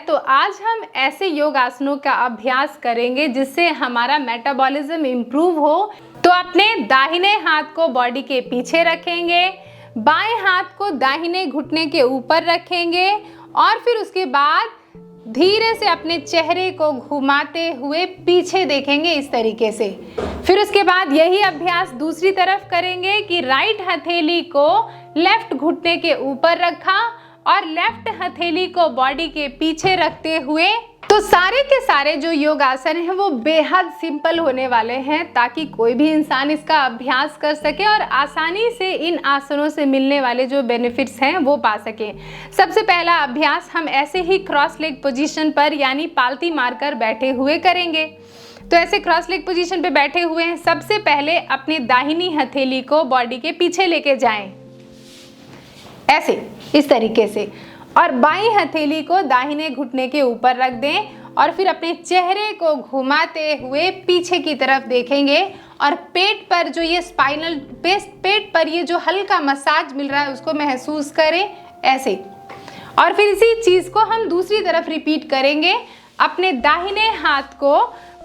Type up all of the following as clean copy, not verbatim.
तो आज हम ऐसे योग आसनों का अभ्यास करेंगे जिससे हमारा मेटाबॉलिज्म इम्प्रूव हो। तो अपने दाहिने हाथ को बॉडी के पीछे रखेंगे, बाएं हाथ को दाहिने घुटने के ऊपर रखेंगे और फिर उसके बाद धीरे से अपने चेहरे को घुमाते हुए पीछे देखेंगे इस तरीके से। फिर उसके बाद यही अभ्यास दूसरी तरफ करेंगे कि राइट हथेली को लेफ्ट घुटने के ऊपर रखा और लेफ्ट हथेली को बॉडी के पीछे रखते हुए। तो सारे के सारे जो योग आसन हैं वो बेहद सिंपल होने वाले हैं ताकि कोई भी इंसान इसका अभ्यास कर सके और आसानी से इन आसनों से मिलने वाले जो बेनिफिट्स हैं वो पा सके। सबसे पहला अभ्यास हम ऐसे ही क्रॉस लेग पोजीशन पर यानी पालती मारकर बैठे हुए करेंगे। तो ऐसे क्रॉस लेग पोजीशन पे बैठे हुए हैं। सबसे पहले अपनी दाहिनी हथेली को बॉडी के पीछे लेके जाएं, ऐसे इस तरीके से, और बाईं हथेली को दाहिने घुटने के ऊपर रख दें और फिर अपने चेहरे को घुमाते हुए पीछे की तरफ देखेंगे और पेट पर जो ये स्पाइनल पेट पर ये जो हल्का मसाज मिल रहा है उसको महसूस करें ऐसे। और फिर इसी चीज़ को हम दूसरी तरफ रिपीट करेंगे। अपने दाहिने हाथ को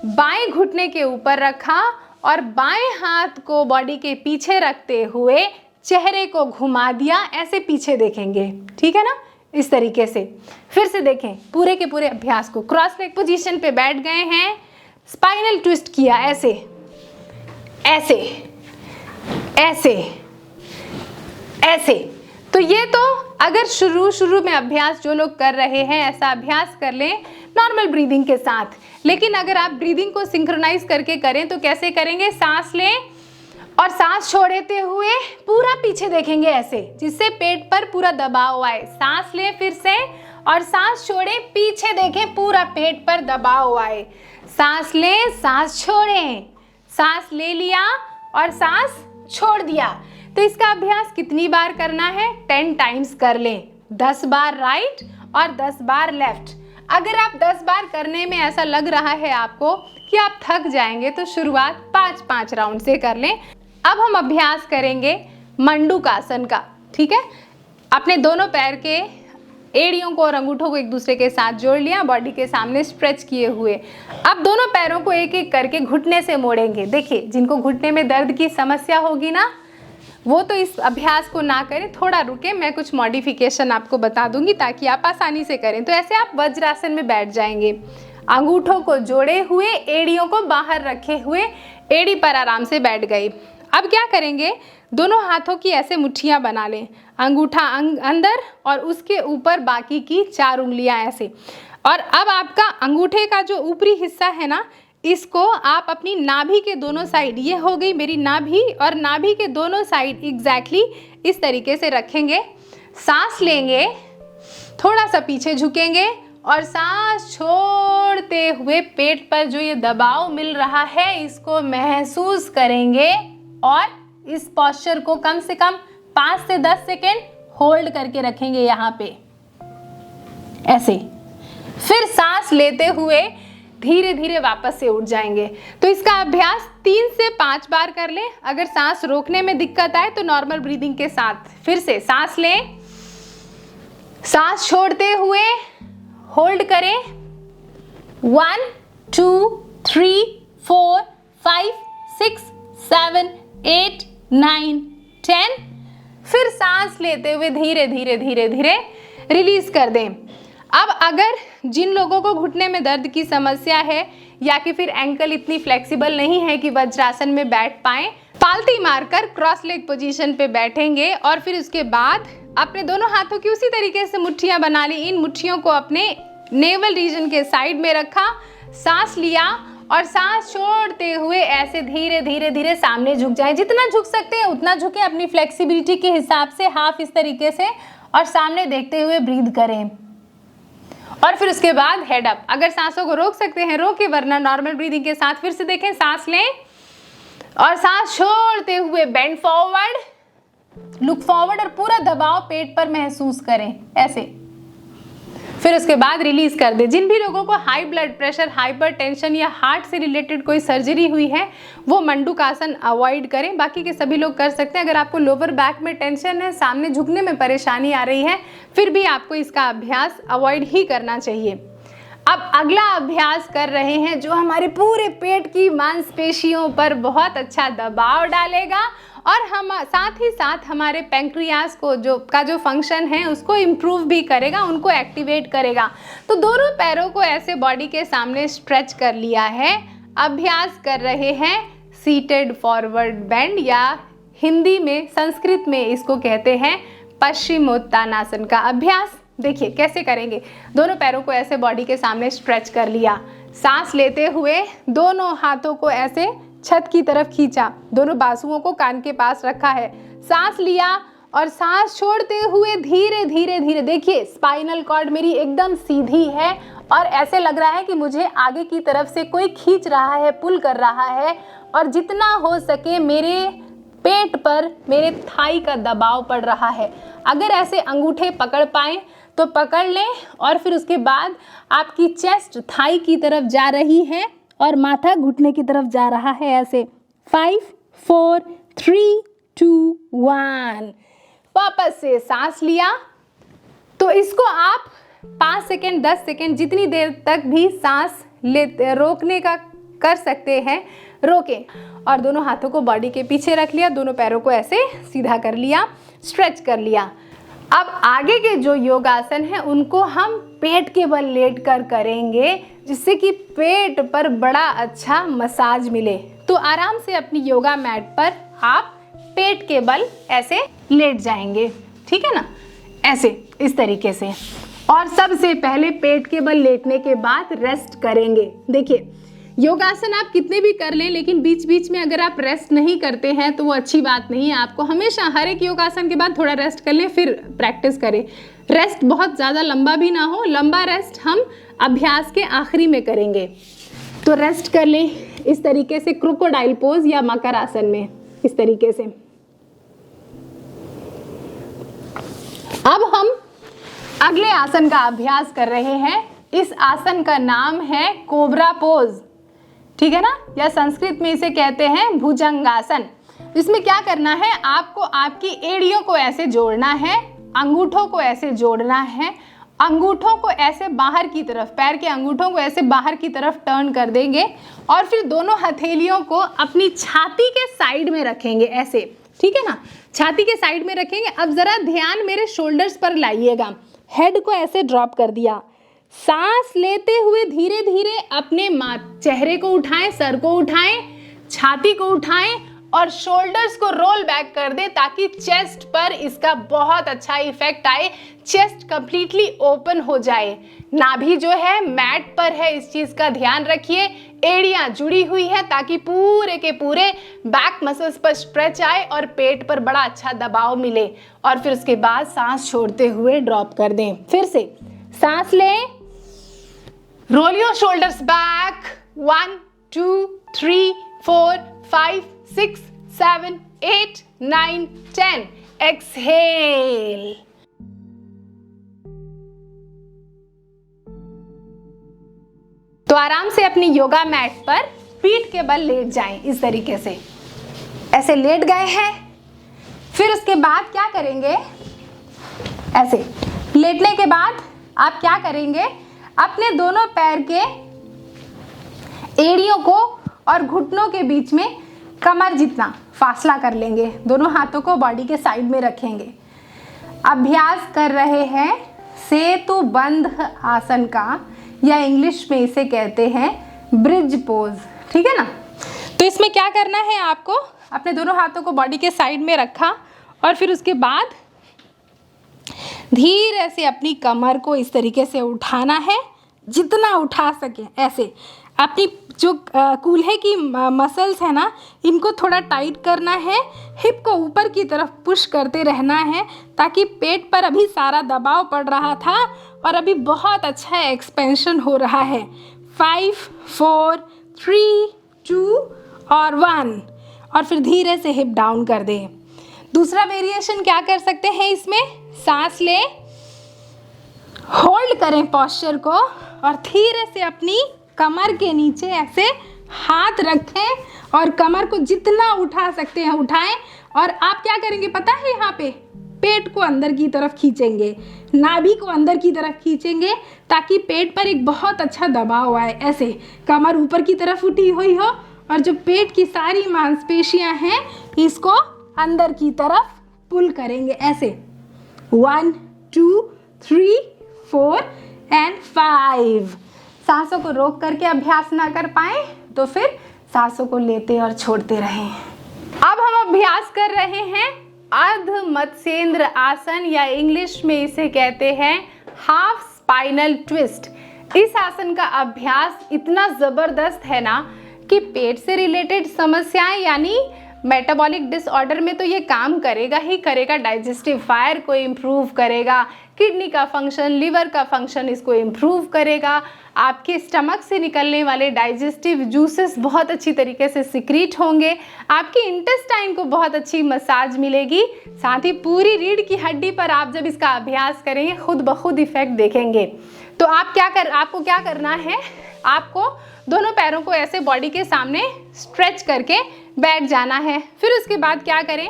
बाएं घुटने के ऊपर रखा और बाएं हाथ को बॉडी के पीछे रखते हुए चेहरे को घुमा दिया, ऐसे पीछे देखेंगे, ठीक है ना, इस तरीके से। फिर से देखें पूरे के पूरे अभ्यास को। क्रॉस लेग पोजीशन पे बैठ गए हैं, स्पाइनल ट्विस्ट किया, ऐसे ऐसे ऐसे ऐसे। तो ये तो अगर शुरू में अभ्यास जो लोग कर रहे हैं ऐसा अभ्यास कर लें नॉर्मल ब्रीदिंग के साथ। लेकिन अगर आप ब्रीदिंग को सिंक्रोनाइज करके करें तो कैसे करेंगे? सांस लें और सांस छोड़ते हुए पूरा पीछे देखेंगे ऐसे, जिससे पेट पर पूरा दबाव आए। सांस लें फिर से और सांस छोड़ें, पीछे देखें, पूरा पेट पर दबाव आए। सांस लें, सांस छोड़ें, सांस ले लिया और सांस छोड़ दिया। तो इसका अभ्यास कितनी बार करना है? 10 टाइम्स कर लें, 10 बार राइट और 10 बार लेफ्ट। अगर आप 10 बार करने में ऐसा लग रहा है आपको कि आप थक जाएंगे तो शुरुआत 5-5 राउंड से कर लें। अब हम अभ्यास करेंगे मंडूकासन का, ठीक है। अपने दोनों पैर के एड़ियों को और अंगूठों को एक दूसरे के साथ जोड़ लिया, बॉडी के सामने स्ट्रेच किए हुए। अब दोनों पैरों को एक एक करके घुटने से मोड़ेंगे। देखिए, जिनको घुटने में दर्द की समस्या होगी ना, वो तो इस अभ्यास को ना करें, थोड़ा रुके, मैं कुछ मॉडिफिकेशन आपको बता दूंगी ताकि आप आसानी से करें। तो ऐसे आप वज्रासन में बैठ जाएंगे, अंगूठों को जोड़े हुए, एड़ियों को बाहर रखे हुए, एड़ी पर आराम से बैठ गए। अब क्या करेंगे? दोनों हाथों की ऐसे मुट्ठियाँ बना लें, अंगूठा अंदर और उसके ऊपर बाकी की 4 उंगलियां ऐसे। और अब आपका अंगूठे का जो ऊपरी हिस्सा है ना, इसको आप अपनी नाभि के दोनों साइड, ये हो गई मेरी नाभि, और नाभि के दोनों साइड एग्जैक्टली इस तरीके से रखेंगे। सांस लेंगे, थोड़ा सा पीछे झुकेंगे और सांस छोड़ते हुए पेट पर जो ये दबाव मिल रहा है इसको महसूस करेंगे और इस पोस्चर को कम से कम 5 से 10 सेकेंड होल्ड करके रखेंगे यहाँ पे ऐसे। फिर सांस लेते हुए धीरे धीरे वापस से उठ जाएंगे। तो इसका अभ्यास 3 से 5 बार कर लें। अगर सांस रोकने में दिक्कत आए तो नॉर्मल ब्रीदिंग के साथ फिर से सांस लें, सांस छोड़ते हुए होल्ड करें, 1 2 3 4 5 6 7 8 9 10। फिर सांस लेते हुए धीरे धीरे धीरे धीरे रिलीज कर दें। अब अगर जिन लोगों को घुटने में दर्द की समस्या है या कि फिर एंकल इतनी फ्लेक्सिबल नहीं है कि वज्रासन में बैठ पाएं, पालती मारकर क्रॉस लेग पोजीशन पे बैठेंगे और फिर उसके बाद अपने दोनों हाथों की उसी तरीके से मुट्ठियां बना ली। इन मुट्ठियों को अपने नेवल रीजन के साइड में रखा, सांस लिया और सांस छोड़ते हुए ऐसे धीरे धीरे धीरे सामने झुक जाएं। जितना झुक सकते हैं उतना झुकें अपनी फ्लेक्सिबिलिटी के हिसाब से, हाफ इस तरीके से, और सामने देखते हुए ब्रीद करें। और फिर उसके बाद हेड अप। अगर सांसों को रोक सकते हैं रोके, वरना नॉर्मल ब्रीदिंग के साथ फिर से देखें, सांस लें और सांस छोड़ते हुए बेंड फॉरवर्ड, लुक फॉरवर्ड और पूरा दबाव पेट पर महसूस करें ऐसे। फिर उसके बाद रिलीज कर दे। जिन भी लोगों को हाई ब्लड प्रेशर, हाइपरटेंशन या हार्ट से रिलेटेड कोई सर्जरी हुई है वो मंडूकासन अवॉइड करें। बाकी के सभी लोग कर सकते हैं। अगर आपको लोअर बैक में टेंशन है, सामने झुकने में परेशानी आ रही है, फिर भी आपको इसका अभ्यास अवॉइड ही करना चाहिए। अब अगला अभ्यास कर रहे हैं जो हमारे पूरे पेट की मांसपेशियों पर बहुत अच्छा दबाव डालेगा और हम साथ ही साथ हमारे पैंक्रियास को जो फंक्शन है उसको इम्प्रूव भी करेगा, उनको एक्टिवेट करेगा। तो दोनों पैरों को ऐसे बॉडी के सामने स्ट्रेच कर लिया है। अभ्यास कर रहे हैं सीटेड फॉरवर्ड बेंड, या हिंदी में, संस्कृत में इसको कहते हैं पश्चिमोत्तानासन का अभ्यास। देखिए कैसे करेंगे। दोनों पैरों को ऐसे बॉडी के सामने स्ट्रेच कर लिया, सांस लेते हुए दोनों हाथों को ऐसे छत की तरफ खींचा, दोनों बाजुओं को कान के पास रखा है, सांस लिया और सांस छोड़ते हुए धीरे धीरे धीरे, देखिए स्पाइनल कॉर्ड मेरी एकदम सीधी है और ऐसे लग रहा है कि मुझे आगे की तरफ से कोई खींच रहा है, पुल कर रहा है, और जितना हो सके मेरे पेट पर, मेरे थाई का दबाव पड़ रहा है। अगर ऐसे अंगूठे पकड़ पाएँ तो पकड़ लें और फिर उसके बाद आपकी चेस्ट थाई की तरफ जा रही है और माथा घुटने की तरफ जा रहा है ऐसे। 5 4 3 2 1। वापस से सांस लिया। तो इसको आप 5 सेकेंड 10 सेकेंड जितनी देर तक भी सांस लेते रोकने का कर सकते हैं, रोकें। और दोनों हाथों को बॉडी के पीछे रख लिया, दोनों पैरों को ऐसे सीधा कर लिया, स्ट्रेच कर लिया। अब आगे के जो योगासन हैं उनको हम पेट के बल लेट कर करेंगे, जिससे कि पेट पर बड़ा अच्छा मसाज मिले। तो आराम से अपनी योगा मैट पर आप पेट के बल ऐसे लेट जाएंगे, ठीक है ना, ऐसे इस तरीके से। और सबसे पहले पेट के बल लेटने के बाद रेस्ट करेंगे। देखिए योगासन आप कितने भी कर लें, लेकिन बीच बीच में अगर आप रेस्ट नहीं करते हैं तो वो अच्छी बात नहीं है। आपको हमेशा हर एक योगासन के बाद थोड़ा रेस्ट कर लें, फिर प्रैक्टिस करें। रेस्ट बहुत ज़्यादा लंबा भी ना हो, लंबा रेस्ट हम अभ्यास के आखिरी में करेंगे। तो रेस्ट कर लें इस तरीके से, क्रोकोडाइल पोज या मकर आसन में, इस तरीके से। अब हम अगले आसन का अभ्यास कर रहे हैं। इस आसन का नाम है कोबरा पोज, ठीक है ना, या संस्कृत में इसे कहते हैं भुजंगासन। इसमें क्या करना है, आपको आपकी एड़ियों को ऐसे जोड़ना है, अंगूठों को ऐसे जोड़ना है, अंगूठों को ऐसे बाहर की तरफ, पैर के अंगूठों को ऐसे बाहर की तरफ टर्न कर देंगे और फिर दोनों हथेलियों को अपनी छाती के साइड में रखेंगे ऐसे, ठीक है ना, छाती के साइड में रखेंगे। अब ज़रा ध्यान मेरे शोल्डर्स पर लाइएगा, हेड को ऐसे ड्रॉप कर दिया, सांस लेते हुए धीरे धीरे अपने चेहरे को उठाएं, सर को उठाएं, छाती को उठाएं और शोल्डर्स को रोल बैक कर दें ताकि चेस्ट पर इसका बहुत अच्छा इफेक्ट आए, चेस्ट कंप्लीटली ओपन हो जाए। नाभि जो है मैट पर है, इस चीज का ध्यान रखिए। एड़ियां जुड़ी हुई है ताकि पूरे के पूरे बैक मसल्स पर स्ट्रेच आए और पेट पर बड़ा अच्छा दबाव मिले। और फिर उसके बाद सांस छोड़ते हुए ड्रॉप कर दें। फिर से सांस लें, role your shoulders back, 1 2 3 4 5 6 7 8 9 10। Exhale. तो आराम से अपनी योगा मैट पर पीठ के बल लेट जाएं, इस तरीके से ऐसे लेट गए हैं। फिर उसके बाद क्या करेंगे, ऐसे लेटने के बाद आप क्या करेंगे, अपने दोनों पैर के एड़ियों को और घुटनों के बीच में कमर जितना फासला कर लेंगे, दोनों हाथों को बॉडी के साइड में रखेंगे। अभ्यास कर रहे हैं सेतु बंध आसन का, या इंग्लिश में इसे कहते हैं ब्रिज पोज, ठीक है ना। तो इसमें क्या करना है, आपको अपने दोनों हाथों को बॉडी के साइड में रखा और फिर उसके बाद धीरे से अपनी कमर को इस तरीके से उठाना है, जितना उठा सके ऐसे। अपनी जो कूल्हे की मसल्स है ना, इनको थोड़ा टाइट करना है, हिप को ऊपर की तरफ पुश करते रहना है ताकि पेट पर अभी सारा दबाव पड़ रहा था और अभी बहुत अच्छा एक्सपेंशन हो रहा है। 5 4 3 2 और 1। और फिर धीरे से हिप डाउन कर दें। दूसरा वेरिएशन क्या कर सकते हैं, इसमें सांस लें, होल्ड करें पोस्चर को और धीरे से अपनी कमर के नीचे ऐसे हाथ रखें और कमर को जितना उठा सकते हैं उठाएं। और आप क्या करेंगे पता है, यहाँ पे पेट को अंदर की तरफ खींचेंगे, नाभि को अंदर की तरफ खींचेंगे ताकि पेट पर एक बहुत अच्छा दबाव आए। ऐसे कमर ऊपर की तरफ उठी हुई हो और जो पेट की सारी मांसपेशियां हैं इसको अंदर की तरफ पुल करेंगे। ऐसे 1 2 3 4 एंड 5। सांसों को रोक करके अभ्यास ना कर पाए तो फिर सांसों को लेते और छोड़ते रहें। अब हम अभ्यास कर रहे हैं अर्ध मत्स्येंद्र आसन, या इंग्लिश में इसे कहते हैं हाफ स्पाइनल ट्विस्ट। इस आसन का अभ्यास इतना ज़बरदस्त है ना कि पेट से रिलेटेड समस्याएं यानी मेटाबॉलिक डिसऑर्डर में तो ये काम करेगा ही करेगा। डाइजेस्टिव फायर को इम्प्रूव करेगा, किडनी का फंक्शन, लिवर का फंक्शन इसको इम्प्रूव करेगा। आपके स्टमक से निकलने वाले डाइजेस्टिव जूसेस बहुत अच्छी तरीके से सिक्रीट होंगे, आपके इंटेस्टाइन को बहुत अच्छी मसाज मिलेगी। साथ ही पूरी रीढ़ की हड्डी पर आप जब इसका अभ्यास करेंगे खुद ब खुद इफेक्ट देखेंगे। तो आपको क्या करना है, आपको दोनों पैरों को ऐसे बॉडी के सामने स्ट्रेच करके बैठ जाना है। फिर उसके बाद क्या करें,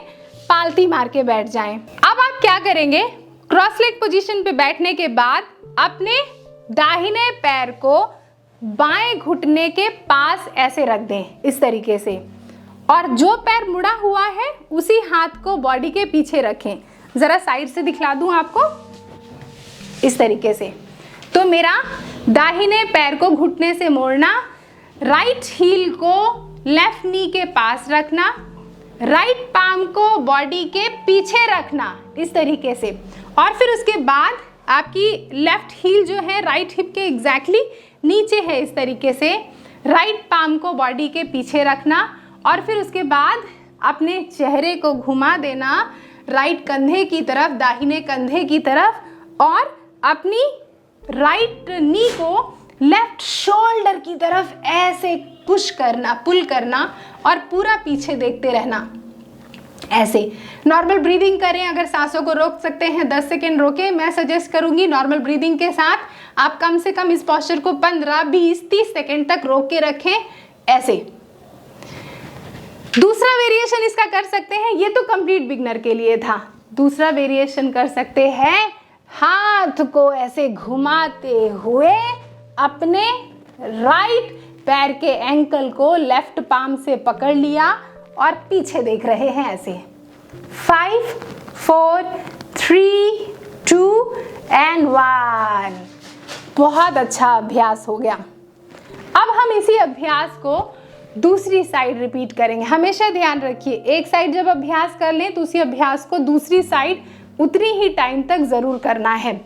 पालती मार के बैठ जाएं। अब आप क्या करेंगे, क्रॉस लेग पोजीशन पे बैठने के बाद अपने दाहिने पैर को बाएं घुटने के पास ऐसे रख दें इस तरीके से, और जो पैर मुड़ा हुआ है उसी हाथ को बॉडी के पीछे रखें। ज़रा साइड से दिखला दूं आपको, इस तरीके से। तो मेरा दाहिने पैर को घुटने से मोड़ना, राइट हील को लेफ्ट नी के पास रखना, राइट पाम को बॉडी के पीछे रखना इस तरीके से, और फिर उसके बाद आपकी लेफ्ट हील जो है राइट हिप के एग्जैक्टली नीचे है इस तरीके से। राइट पाम को बॉडी के पीछे रखना और फिर उसके बाद अपने चेहरे को घुमा देना राइट कंधे की तरफ, दाहिने कंधे की तरफ, और अपनी राइट नी को लेफ्ट शोल्डर की तरफ ऐसे पुश करना, पुल करना और पूरा पीछे देखते रहना। ऐसे नॉर्मल ब्रीदिंग करें। अगर सांसों को रोक सकते हैं 10 सेकेंड रोके। मैं सजेस्ट करूंगी नॉर्मल ब्रीदिंग के साथ आप कम से कम इस पोस्चर को 15, 20, 30 सेकेंड तक रोक के रखें। ऐसे दूसरा वेरिएशन इसका कर सकते हैं, ये तो कंप्लीट बिगनर के लिए था। दूसरा वेरिएशन कर सकते हैं, हाथ को ऐसे घुमाते हुए अपने राइट पैर के एंकल को लेफ्ट पाम से पकड़ लिया और पीछे देख रहे हैं ऐसे। 5 4 3 2 एंड 1। बहुत अच्छा अभ्यास हो गया। अब हम इसी अभ्यास को दूसरी साइड रिपीट करेंगे। हमेशा ध्यान रखिए, एक साइड जब अभ्यास कर लें तो उसी अभ्यास को दूसरी साइड उतनी ही टाइम तक ज़रूर करना है,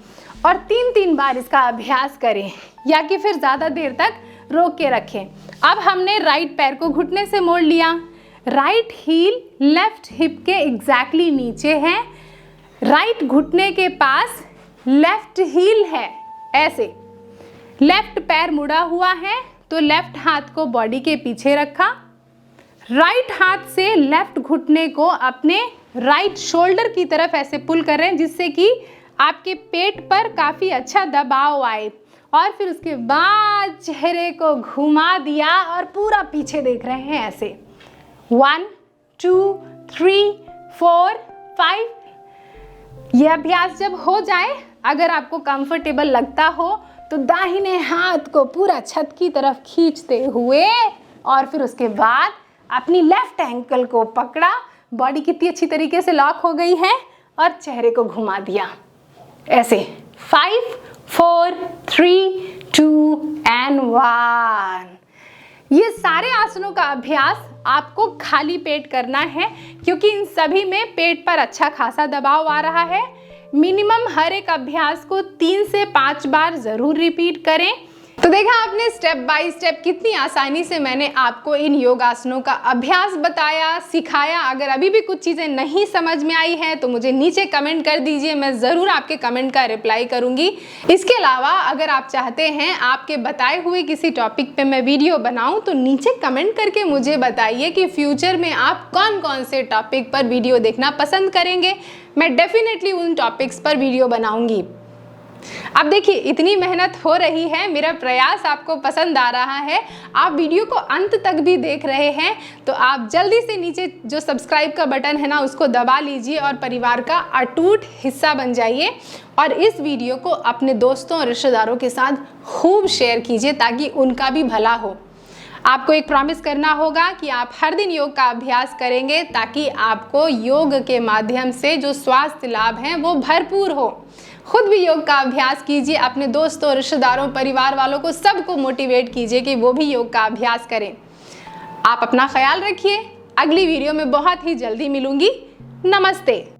और 3-3 बार इसका अभ्यास करें या कि फिर ज़्यादा देर तक रोक के रखें। अब हमने राइट पैर को घुटने से मोड़ लिया, राइट हील लेफ्ट हिप के एग्जैक्टली नीचे है, राइट घुटने के पास लेफ्ट हील है ऐसे, लेफ्ट पैर मुड़ा हुआ है तो लेफ्ट हाथ को बॉडी के पीछे रखा, राइट हाथ से लेफ्ट घुटने को अपने राइट शोल्डर की तरफ ऐसे पुल करें जिससे कि आपके पेट पर काफ़ी अच्छा दबाव आए, और फिर उसके बाद चेहरे को घुमा दिया और पूरा पीछे देख रहे हैं ऐसे। 1 2 3 4 5। यह अभ्यास जब हो जाए, अगर आपको कंफर्टेबल लगता हो तो दाहिने हाथ को पूरा छत की तरफ खींचते हुए और फिर उसके बाद अपनी लेफ्ट एंकल को पकड़ा, बॉडी कितनी अच्छी तरीके से लॉक हो गई है, और चेहरे को घुमा दिया ऐसे। 5 4 3 2 एंड 1। ये सारे आसनों का अभ्यास आपको खाली पेट करना है क्योंकि इन सभी में पेट पर अच्छा खासा दबाव आ रहा है। मिनिमम हर एक अभ्यास को 3 से 5 बार ज़रूर रिपीट करें। तो देखा आपने स्टेप बाय स्टेप कितनी आसानी से मैंने आपको इन योगासनों का अभ्यास बताया, सिखाया। अगर अभी भी कुछ चीज़ें नहीं समझ में आई हैं तो मुझे नीचे कमेंट कर दीजिए, मैं ज़रूर आपके कमेंट का रिप्लाई करूँगी। इसके अलावा अगर आप चाहते हैं आपके बताए हुए किसी टॉपिक पे मैं वीडियो बनाऊँ तो नीचे कमेंट करके मुझे बताइए कि फ्यूचर में आप कौन कौन से टॉपिक पर वीडियो देखना पसंद करेंगे। मैं डेफिनेटली उन टॉपिक्स पर वीडियो बनाऊँगी। अब देखिए इतनी मेहनत हो रही है, मेरा प्रयास आपको पसंद आ रहा है, आप वीडियो को अंत तक भी देख रहे हैं, तो आप जल्दी से नीचे जो सब्सक्राइब का बटन है ना उसको दबा लीजिए और परिवार का अटूट हिस्सा बन जाइए। और इस वीडियो को अपने दोस्तों और रिश्तेदारों के साथ खूब शेयर कीजिए ताकि उनका भी भला हो। आपको एक प्रॉमिस करना होगा कि आप हर दिन योग का अभ्यास करेंगे ताकि आपको योग के माध्यम से जो स्वास्थ्य लाभ हैं वो भरपूर हो। खुद भी योग का अभ्यास कीजिए, अपने दोस्तों, रिश्तेदारों, परिवार वालों को सबको मोटिवेट कीजिए कि वो भी योग का अभ्यास करें। आप अपना ख्याल रखिए। अगली वीडियो में बहुत ही जल्दी मिलूंगी। नमस्ते।